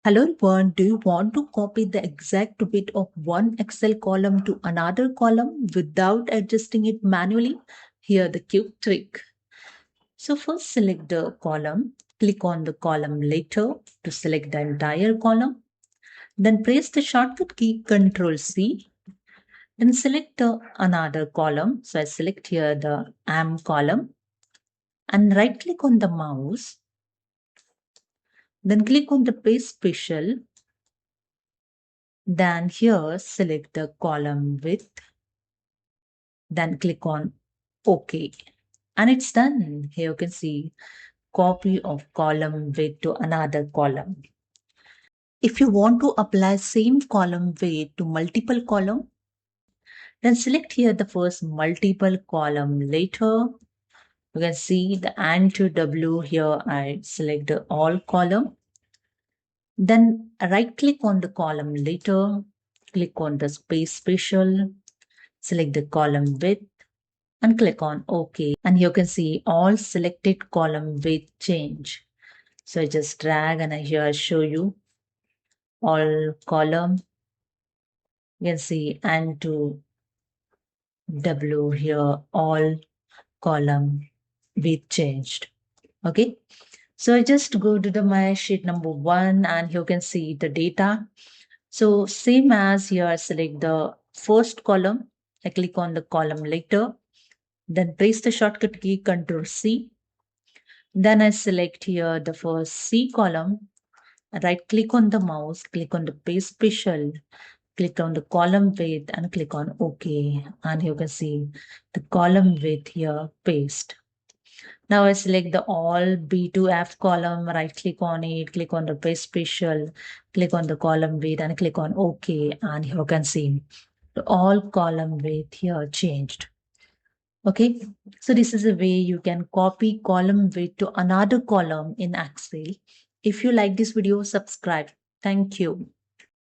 Hello everyone, do you want to copy the exact width of one Excel column to another column without adjusting it manually? Here the quick trick. So first select the column, click on the column later to select the entire column. Then press the shortcut key Ctrl C. Then select another column. So I select here the AM column and right click on the mouse. Then click on the paste special. Then here select the column width. Then click on OK. And it's done. Here you can see copy of column width to another column. If you want to apply same column weight to multiple column, then select here the first multiple column later. You can see the and to W here. I select the all column. Then right click on the column later, click on the space special, select the column width and click on OK. And you can see all selected column width change. So I just drag and here I show you all column. You can see and to W here all column width changed. Okay. So I just go to the my sheet number 1 and you can see the data. So same as here, select the first column. I click on the column later. Then press the shortcut key Ctrl C. Then I select here the first C column. Right click on the mouse, click on the paste special, click on the column width and click on OK. And you can see the column width here paste. Now I select the all B2F column, right click on it, click on the paste special, click on the column width and click on OK. And you can see the all column width here changed. Okay, so this is a way you can copy column width to another column in Excel. If you like this video, subscribe. Thank you.